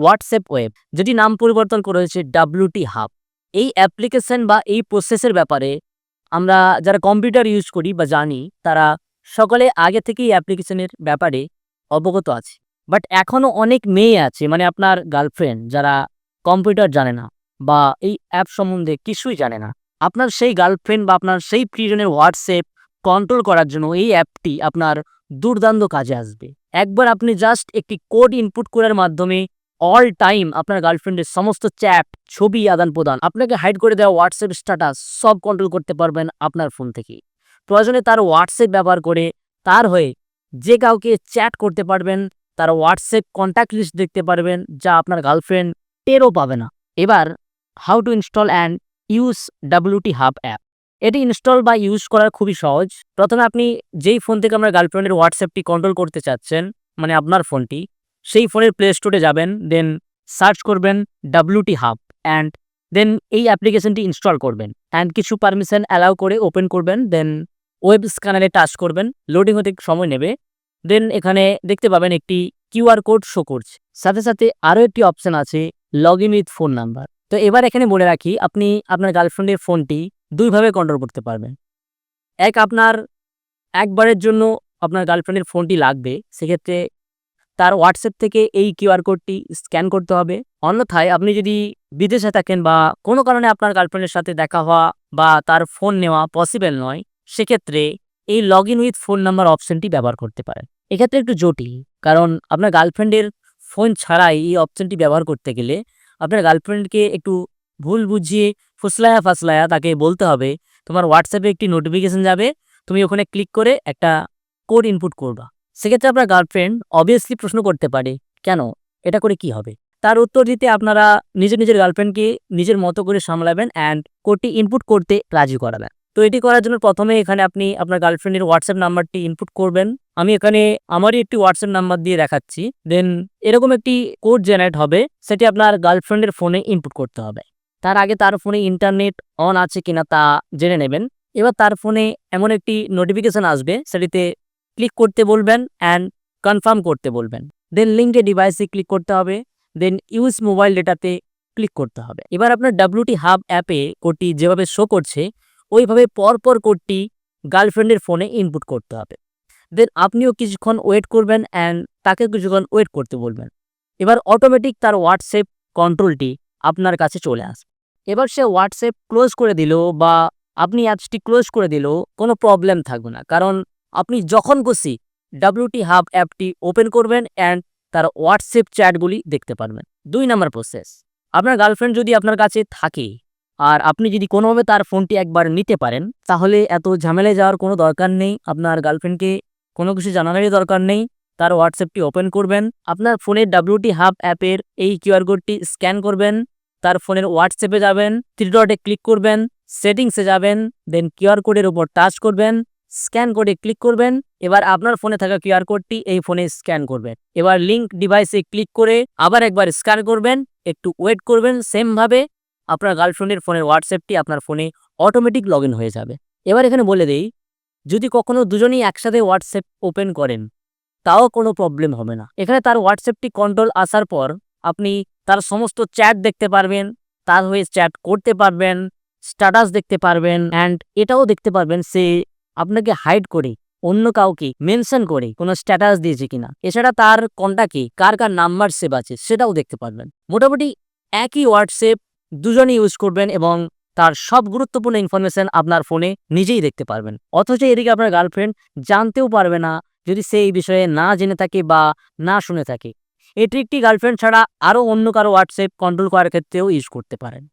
WhatsApp web, যেটি নাম পরিবর্তন করা হয়েছে WT হাব। এই অ্যাপ্লিকেশন বা এই প্রসেসের ব্যাপারে আমরা যারা কম্পিউটার ইউজ করি বা জানি, তারা সকলে আগে থেকেই অ্যাপ্লিকেশনের ব্যাপারে অবগত আছে। বাট এখনও অনেক মেয়ে আছে, মানে আপনার গার্লফ্রেন্ড, যারা কম্পিউটার জানে না বা এই অ্যাপ সম্বন্ধে কিছুই জানে না। আপনার সেই গার্লফ্রেন্ড বা আপনার সেই প্রিয়জনের হোয়াটসঅ্যাপ কন্ট্রোল করার জন্য এই অ্যাপটি আপনার দুর্দান্ত কাজে আসবে। একবার আপনি জাস্ট একটি কোড ইনপুট করার মাধ্যমে অল টাইম আপনার গার্লফ্রেন্ডের সমস্ত চ্যাট, ছবি আদান-প্রদান, আপনাকে হাইড করে দেওয়া হোয়াটসঅ্যাপ স্ট্যাটাস সব কন্ট্রোল করতে পারবেন আপনার ফোন থেকেই। প্রয়োজনে তার হোয়াটসঅ্যাপ ব্যবহার করে তার হয়ে যে কাউকে চ্যাট করতে পারবেন, তার হোয়াটসঅ্যাপ কন্ট্যাক্ট লিস্ট দেখতে পারবেন, যা আপনার গার্লফ্রেন্ড টেরও পাবে না। এবার how to install and use WT hub app. এটি ইনস্টল বা ইউজ করা খুবই সহজ। প্রথমে আপনি যেই ফোন থেকে আপনার গার্লফ্রেন্ডের হোয়াটসঅ্যাপটি কন্ট্রোল করতে চাচ্ছেন, মানে আপনার ফোনটি, সেই ফোনের প্লে স্টোরে যাবেন, দেন সার্চ করবেন WT হাব অ্যান্ড দেন এই অ্যাপ্লিকেশনটি ইনস্টল করবেন অ্যান্ড কিছু পারমিশন অ্যালাউ করে ওপেন করবেন। দেন ওয়েব স্ক্যানারে টাচ করবেন, লোডিং হতে সময় নেবে। দেন এখানে দেখতে পাবেন একটি QR কোড শো করছে, সাথে সাথে আরও একটি অপশান আছে log in with phone number. তো এবার এখানে বলে রাখি, আপনি আপনার গার্লফ্রেন্ডের ফোনটি দুইভাবে কন্ট্রোল করতে পারবেন। আপনার একবারের জন্য আপনার গার্লফ্রেন্ডের ফোনটি লাগবে, সেক্ষেত্রে তার হোয়াটসঅ্যাপ থেকে এই QR কোডটি স্ক্যান করতে হবে। অন্যথায় আপনি যদি বিদেশে থাকেন বা কোনো কারণে আপনার গার্লফ্রেন্ডের সাথে দেখা হওয়া বা তার ফোন নেওয়া পসিবল নয়, সেক্ষেত্রে এই log in with phone number অপশনটি ব্যবহার করতে পারেন। এক্ষেত্রে একটু জটিল, কারণ আপনার গার্লফ্রেন্ডের ফোন ছাড়াই এই অপশনটি ব্যবহার করতে গেলে আপনার গার্লফ্রেন্ডকে একটু ভুল বুঝিয়ে ফুসলায়া ফাসলায়া তাকে বলতে হবে, তোমার হোয়াটসঅ্যাপে একটি নোটিফিকেশন যাবে, তুমি ওখানে ক্লিক করে একটা কোড ইনপুট করবা। সেক্ষেত্রে আপনার গার্লফ্রেন্ড অবভিয়াসলি প্রশ্ন করতে পারে, কেন, এটা করে কি হবে? তার উত্তর দিতে আপনারা নিজের গার্লফ্রেন্ডকে নিজের মতো করে সামলাবেন অ্যান্ড কোডটি ইনপুট করতে রাজি করাবেন। তো এটি করার জন্য প্রথমে এখানে আপনি আপনার গার্লফ্রেন্ডের হোয়াটসঅ্যাপ নাম্বারটি ইনপুট করবেন। আমি এখানে আমারই একটি হোয়াটসঅ্যাপ নাম্বার দিয়ে দেখাচ্ছি। দেন এরকম একটি কোড জেনারেট হবে, সেটি আপনার গার্লফ্রেন্ডের ফোনে ইনপুট করতে হবে। তার আগে তার ফোনে ইন্টারনেট অন আছে কিনা তা জেনে নেবেন। এবার তার ফোনে এমন একটি নোটিফিকেশন আসবে, সেটিতে ক্লিক করতে বলবেন অ্যান্ড কনফার্ম করতে বলবেন। দেন লিঙ্কে ডিভাইসে ক্লিক করতে হবে, দেন ইউজ মোবাইল ডেটাতে ক্লিক করতে হবে। এবার আপনার WT হাব অ্যাপে কোডটি যেভাবে শো করছে, ওইভাবে পরপর কোডটি গার্লফ্রেন্ডের ফোনে ইনপুট করতে হবে। দেন আপনিও কিছুক্ষণ ওয়েট করবেন অ্যান্ড তাকে কিছুক্ষণ ওয়েট করতে বলবেন। এবার অটোমেটিক তার হোয়াটসঅ্যাপ কন্ট্রোলটি আপনার কাছে চলে আসবে। এবার সে হোয়াটসঅ্যাপ ক্লোজ করে দিল বা আপনি অ্যাপসটি ক্লোজ করে দিল, কোনো প্রবলেম থাকবে না, কারণ আপনি যখন খুশি WT হাব অ্যাপটি ওপেন করবেন অ্যান্ড তার হোয়াটসঅ্যাপ চ্যাটগুলি দেখতে পারবেন। 2 নাম্বার প্রসেস, আপনার গার্লফ্রেন্ড যদি আপনার কাছে থাকে আর আপনি যদি কোনোভাবে তার ফোনটি একবার নিতে পারেন, তাহলে এত ঝামেলায় যাওয়ার কোনো দরকার নেই। আপনার গার্লফ্রেন্ডকে কোনো কিছু জানানোরই দরকার নেই। তার হোয়াটসঅ্যাপটি ওপেন করবেন, আপনার ফোনের WT হাব অ্যাপের এই QR কোডটি স্ক্যান করবেন, তার ফোনের হোয়াটসঅ্যাপে যাবেন, 3 ডটে ক্লিক করবেন, সেটিংসে যাবেন, দেন QR কোডের উপর টাচ করবেন, স্ক্যান কোডে ক্লিক করবেন। এবার আপনার ফোনে থাকা QR কোডটি এই ফোনে স্ক্যান করবেন। এবার লিঙ্ক ডিভাইসে ক্লিক করে আবার একবার স্ক্যান করবেন, একটু ওয়েট করবেন। সেমভাবে আপনার গার্লফ্রেন্ডের ফোনের হোয়াটসঅ্যাপটি আপনার ফোনে অটোমেটিক লগ ইন হয়ে যাবে। এবার এখানে বলে দেই, যদি কখনো দুজনেই একসাথে হোয়াটসঅ্যাপ ওপেন করেন, তাও কোনো প্রবলেম হবে না। এখানে তার হোয়াটসঅ্যাপটি কন্ট্রোল আসার পর আপনি তার সমস্ত চ্যাট দেখতে পারবেন, তার হয়ে চ্যাট করতে পারবেন, স্ট্যাটাস দেখতে পারবেন অ্যান্ড এটাও দেখতে পারবেন সে আপনাকে হাইড করে অন্য কাউকে মেনশন করে কোনো স্ট্যাটাস দিয়েছে কিনা। এছাড়া তার কন্টাক্টে কার নাম্বার সেভ আছে সেটাও দেখতে পারবেন। মোটামুটি একই হোয়াটসঅ্যাপ দুজনে ইউজ করবেন এবং তার সব গুরুত্বপূর্ণ ইনফরমেশন আপনার ফোনে নিজেই দেখতে পারবেন। অথচ এদিকে আপনার গার্লফ্রেন্ড জানতেও পারবে না, যদি সে এই বিষয়ে না জেনে থাকে বা না শুনে থাকে। এই ট্রিকটি গার্লফ্রেন্ড ছাড়া আরও অন্য কারো হোয়াটসঅ্যাপ কন্ট্রোল করার ক্ষেত্রেও ইউজ করতে পারেন।